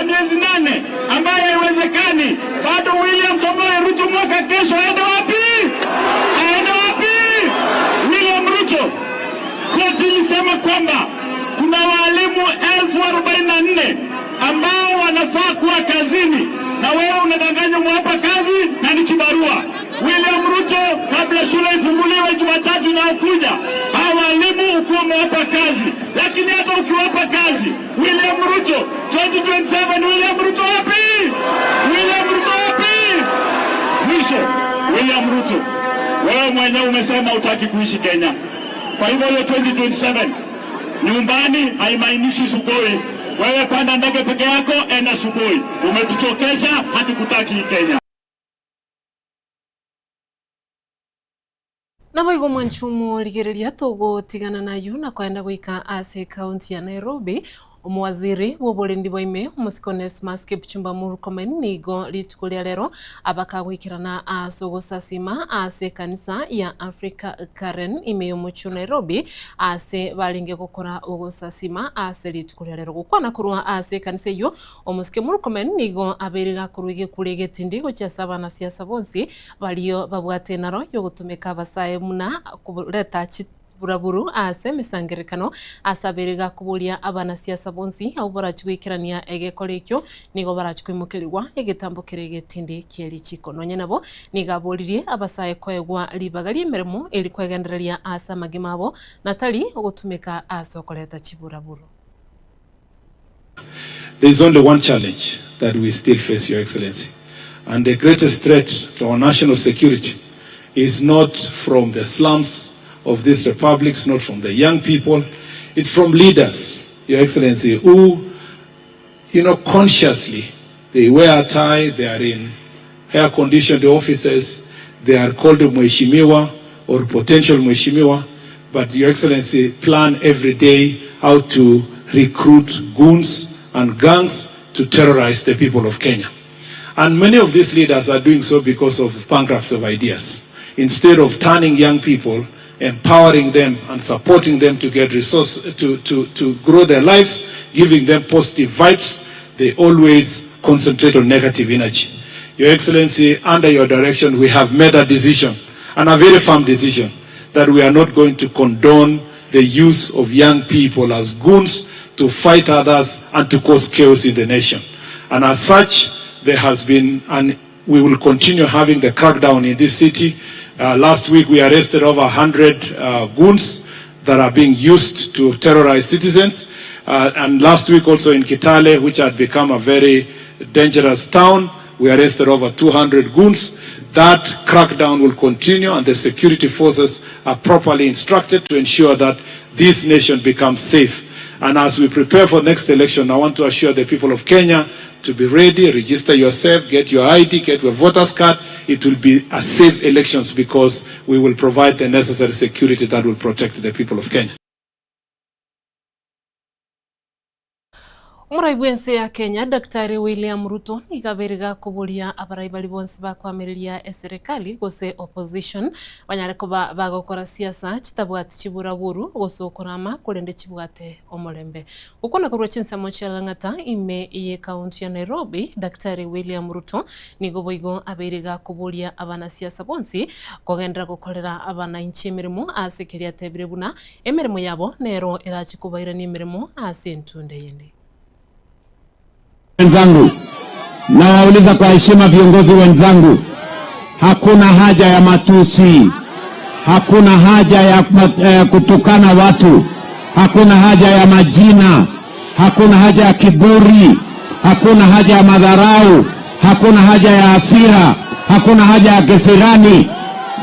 miezi 8 ambayo haiwezekani. Bado William Samoei Ruto mwaka kesho aende wapi? Aende wapi? William Ruto, koti ilisema kwamba kuna walimu 1044 ambao wanafaa kuwa kazini, na wewe unadanganya mwapa kazi na ni kibarua. William Ruto, kabla shule ifunguliwe Jumatatu inayokuja, hao walimu ukuwa mwapa kazi. Lakini hata ukiwapa kazi, William Ruto 2027, William Ruto wapi? William Ruto wapi? Mwisho, William Ruto, wewe mwenyewe umesema hutaki kuishi Kenya. Kwa hivyo hiyo 2027 nyumbani haimaanishi Sugoi. Wewe panda ndege peke yako, enda Sugoi. Umetuchokesha, hatukutaki Kenya. Na baigo mwanchumo ligereria togo tigana na yu na kwenda gwika ase county ya Nairobi. Umuwaziri w'uburundi bwaime Musikones Maske Kipchumba Murkomen nigo litukulia lero abakagwikirana asogo sasima ase kanisa ya Africa Karen imeyo muchu Nairobi ase balinge gukora ugo sasima ase litukulia lero gukwana kurwa ase kanisa yo Omuske Murkomen nigo aberira kurwige kurege tindigo cya sabana siasa bonsi baliyo babwate naro yo gutumeka basaye muna kuleta buraburu ase misangerekano asabiriga kubulia abana siasa bonsi au barachwikirania egekorekyo nigo barachwimukirwa egetambuke getindi kieli chiko nonye nabo nigaburirie abasaye kwegwa libagari emeremo eli kwegendereria asa magimabo natali ogutumika asokoleta chiburaburu. There is only one challenge that we still face, Your Excellency, and the greatest threat to our national security is not from the slums of this republic, it's not from the young people, it's from leaders, Your Excellency, who, consciously, they wear a tie, they are in air-conditioned offices, they are called Mheshimiwa or potential Mheshimiwa, but Your Excellency, plan every day how to recruit goons and gangs to terrorize the people of Kenya. And many of these leaders are doing so because of bankruptcy of ideas. Instead of turning young people, empowering them and supporting them to get resources to grow their lives, giving them positive vibes, they always concentrate on negative energy. Your Excellency, under your direction, we have made a decision, and a very firm decision, that we are not going to condone the use of young people as goons to fight others and to cause chaos in the nation. And as such, there has been, and we will continue having the crackdown in this city. Last week we arrested over 100 goons that are being used to terrorize citizens. And last week also in Kitale, which had become a very dangerous town, we arrested over 200 goons. That crackdown will continue, and the security forces are properly instructed to ensure that this nation becomes safe. And as we prepare for next election, I want to assure the people of Kenya to be ready, register yourself, get your ID, get your voter's card. It will be a safe elections because we will provide the necessary security that will protect the people of Kenya. Umuraibu ense ya Kenya, Daktari William Ruto nikaberiga kubulia abaraibali bonsi bakwamiriria serikali gose opposition banyareko bagokora siasa chitabwati chiburaburu gosokorama kurende chibwate omulembe. Ukona kurwa chinsa mochilangata ime iye county ya Nairobi, Daktari William Ruto nigoboigo aberiga kubulia abana siasa bonsi kogendera gukorera abana inchi emirimo asekeria tebirebuna emirimo yabo nero erachikubaira ni emirimo asentunde yende. Wenzangu, na wauliza kwa heshima viongozi wenzangu, hakuna haja ya matusi, hakuna haja ya kutukana watu, hakuna haja ya majina, hakuna haja ya kiburi, hakuna haja ya madharau, hakuna haja ya hasira, hakuna haja ya kisirani.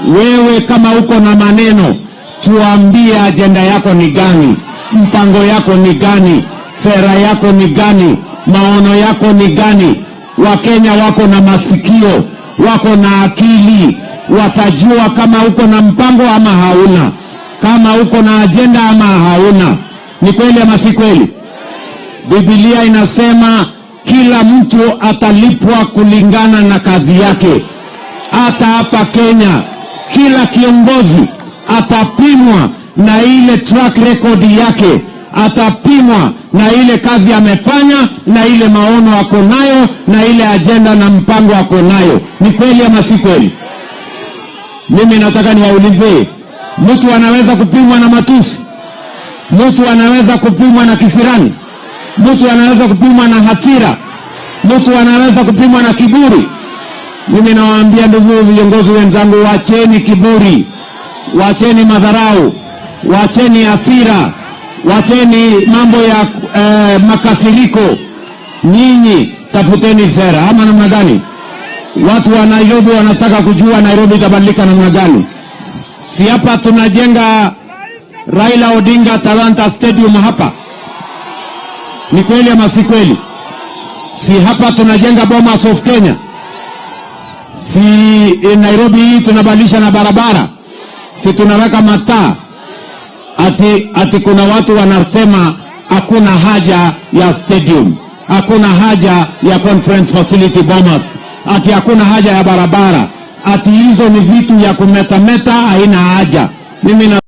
Wewe kama uko na maneno, tuambie agenda yako ni gani, mpango yako ni gani, sera yako ni gani, maono yako ni gani. Wakenya wako na masikio, wako na akili, watajua kama uko na mpango ama hauna, kama uko na agenda ama hauna. Ni kweli ama si kweli? Biblia inasema kila mtu atalipwa kulingana na kazi yake. Hata hapa Kenya kila kiongozi atapimwa na ile track record yake. atapimwa na ile kazi amefanya, na ile maono ako nayo, na ile ajenda na mpango ako nayo. Ni kweli ama si kweli? Mimi nataka niwaulize, mtu anaweza kupimwa na matusi? Mtu anaweza kupimwa na kisirani? Mtu anaweza kupimwa na hasira? Mtu anaweza kupimwa na kiburi? Mimi nawaambia ndugu viongozi wenzangu, wacheni kiburi, wacheni madharau, wacheni hasira, wacheni mambo ya makasiriko. Nyinyi tafuteni sera, ama namna gani? Watu wa Nairobi wanataka kujua Nairobi itabadilika namna gani. Si hapa tunajenga Raila Odinga Talanta Stadium hapa? Ni kweli ama si kweli? Si hapa tunajenga Bomas of Kenya? Si Nairobi hii tunabadilisha na barabara? Si tunaweka mataa? Ati kuna watu wanasema hakuna haja ya stadium, hakuna haja ya conference facility Bomas, ati hakuna haja ya barabara, ati hizo ni vitu ya kumetameta, haina haja. Mimi na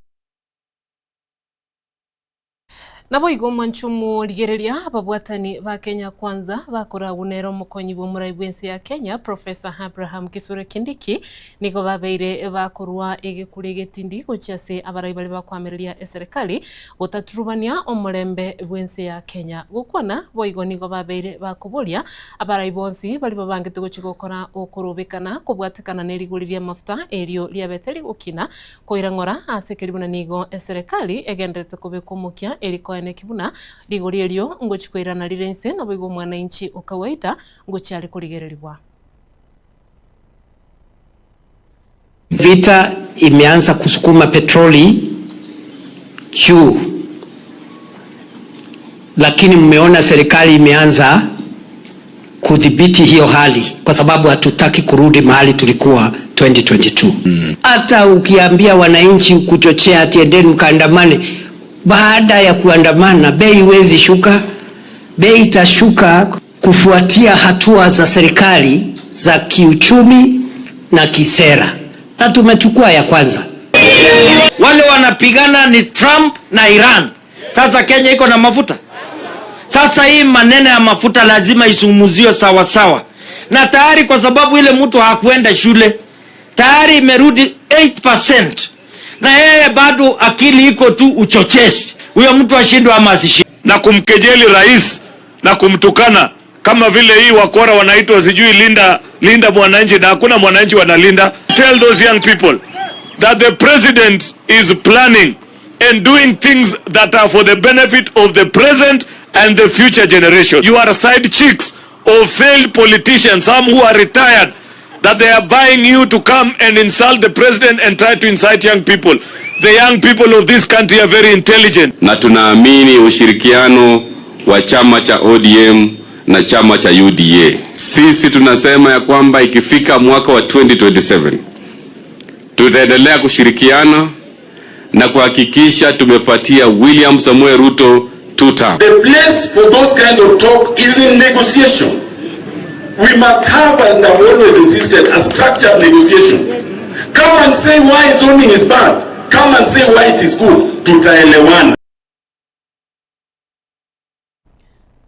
nabo igomwa nchumu ligereria ababwatani ba Kenya Kwanza bakora unero mukonyi bo muraibu ensi ya Kenya Professor Abraham Kithure Kindiki niko babeire bakorwa egekuri getindi gochiase abaraibali bakwamiriria eserikali gutaturubania omurembe bwensi ya Kenya gukwana boigo niko babeire bakuburia abaraibonsi bali babangete gochigokora okurubikana kubwatikana neriguriria mafuta erio liabeteri gukina koirangora asekiribuna nigo eserikali egendete kubikomukia eriko kibuna ligorierio ngochikoirana lirense na boigo mwananchi ukawaida ngochali kuligererwa. Vita imeanza kusukuma petroli juu, lakini mmeona serikali imeanza kudhibiti hiyo hali kwa sababu hatutaki kurudi mahali tulikuwa 2022. Hata ukiambia wananchi kuchochea atiendeni mkaandamane, baada ya kuandamana bei iwezi shuka. Bei itashuka kufuatia hatua za serikali za kiuchumi na kisera, na tumechukua ya kwanza. Wale wanapigana ni Trump na Iran. Sasa Kenya iko na mafuta. Sasa hii maneno ya mafuta lazima isumuziwe sawa sawa. Na tayari kwa sababu ile mtu hakuenda shule, tayari imerudi 8%. Na yeye bado akili iko tu uchochezi. Huyo mtu ashindwe ama asishindwe. Na kumkejeli rais na kumtukana kama vile hii wakora wanaitwa sijui linda mwananchi, na hakuna mwananchi wanalinda. Tell those young people that the president is planning and doing things that are for the benefit of the present and the future generation. You are side chicks of failed politicians, some who are retired, that they are buying you to come and insult the president and try to incite young people. The young people of this country are very intelligent. Na tunaamini ushirikiano wa chama cha ODM na chama cha UDA. Sisi tunasema ya kwamba ikifika mwaka wa 2027 tutaendelea kushirikiana na kuhakikisha tumepatia William Samoei Ruto 2 term. The place for those kind of talk is in negotiation. We must have, and I've always insisted, a structured negotiation. Come and say why zoning is bad. Come and say why it is good. Tutaelewana.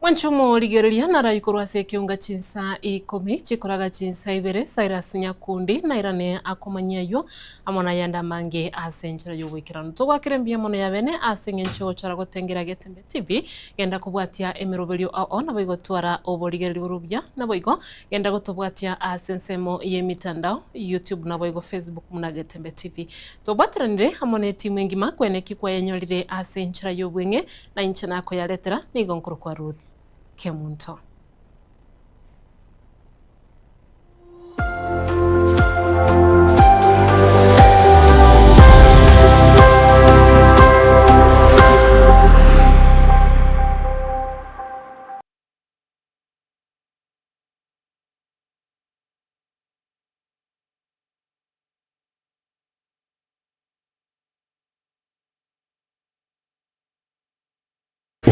Wanchumo ligereria na raikorwa se kiunga chinsa 10 chikoraga chinsa 2 Cyrus Nyakundi na irane akomanyayo amona yanda mange asenjera yobwikirano tugwakirembia mono yabene asengencho chara gotengera Getembe TV genda kubwatia emiroberio ao na boigo twara oboligereri burubya na boigo genda gotobwatia asensemo ye mitandao YouTube na boigo Facebook muna Getembe TV tobwatiranire amone timu ngima kwene kikwa yenyorire asenjera yobwenge na inchana ko yaletera nigo nkuru kwa Ruth Kemunto.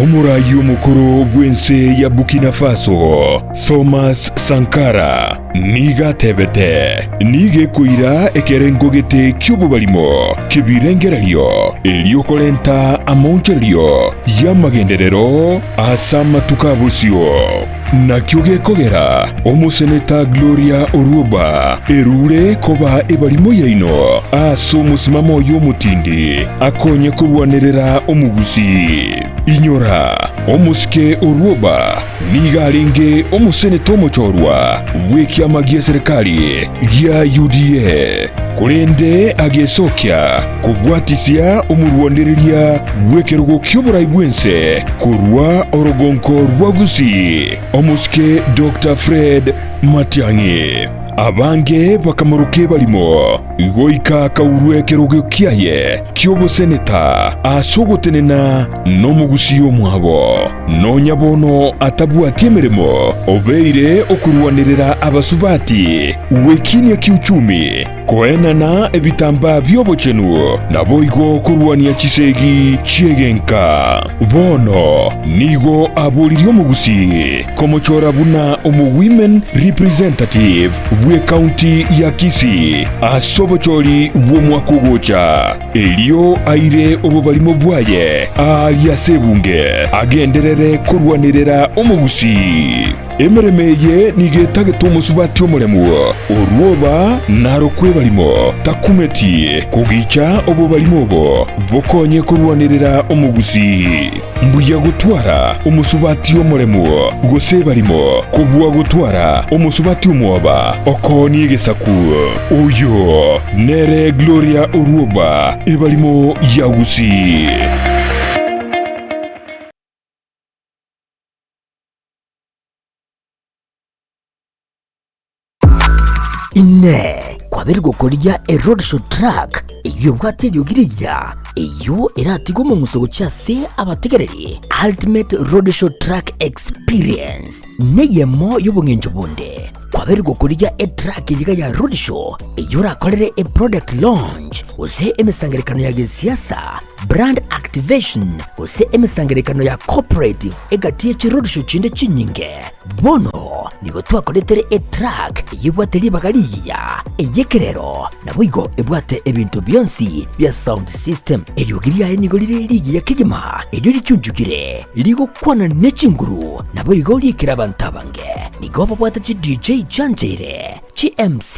Omurayo mukuru bwense ya Burkina Faso Thomas Sankara niga tebete nige kuira ekerengo gete kyubu balimo kibirengeralio eliokolenta amontelio ya magenderero asama tukabusio na kyoge kogera omuseneta Gloria Oruoba erure koba ebalimo yaino aso musimamo y'omutindi akonye kurwanerera omugusi inyora omusike Oruoba niga alenge omuseneta omochorwa bwekyama gya serikali gya UDA kulende agesokya kubwatisya omurwandereria bwekerugo ky'oburayi bwense kurwa orogonko rwagusi omusike Dr. Fred Matiang'i abange bakamuruke balimo goika kaurwe kerugo kyaye ky'obuseneta asogotenena n'omugusiyo mwabo nonyabono atabwatie emirimo obeire okurwanirira abasubati wekinia kiuchumi koenana ebitamba by'obochenu naboigo kurwania chisegi chiegenka bono nigo abuliri omugusi komochora buna omu women representative bwe county ya Kisii asobochori bw'omwakugocha elio aire obubalimo bwaye alia sebunge agenderere kurwanirira omugusi emeremeye nigetageta omusubati omulemu Oruoba narokwe balimo takumeti kugicha obubalimo obo bokonye kurwanirira omugusi mbuya gutwara omusubati omulemu gose balimo kubwa gutwara omusubati omwoba okoni egesaku oyo nere Gloria Oruoba ebalimo yagusi. Ine kwabergo kolia roadshow track iyo bwate yogiriya iyo eratigo mu musogo cyase abategereri ultimate roadshow track experience neyemo y'ubungenjo bunde kwabergo kolia track yiga ya roadshow iyo rakorere product launch ose emisangerekano ya gisiasa brand activation ose emisangerekano ya cooperative egatiye roadshow chinde chinyinge bono nigo twakoretere track yibwate bagaliya eyekerero nabuigo ebwate ebintu byonsi bya sound system eryogiriya nigo liriya kigima eryo lichunjukire ligo kwana nechinguru nabuigo likira bantabange nigo babwate chi DJ Janjere chi MC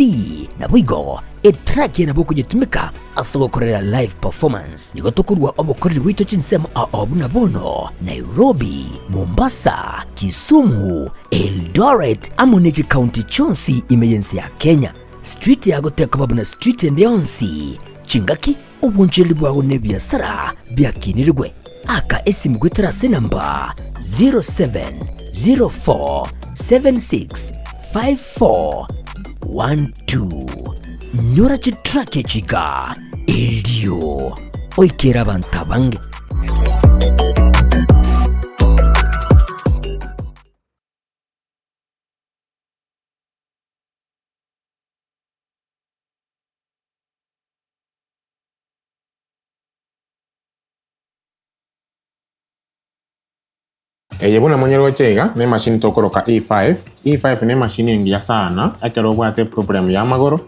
nabuigo track yana boko nyetumika asobokorera live performance nigo tokurwa obokorera wito chinsemo abuna bono Nairobi, Mombasa, Kisumu, Eldoret amoneji county chonsi emergency ya Kenya street ya goteka babuna street endionsi chingaki obunjeli bwago ne biasara byakinirwe aka esimu gwetera namba 0704765412 nyora chitrake chiga eldio oikera bantabange. Yebuna monyero chega ne machine tokoroka E5 ne machine ngia sana akero bwate problem ya magoro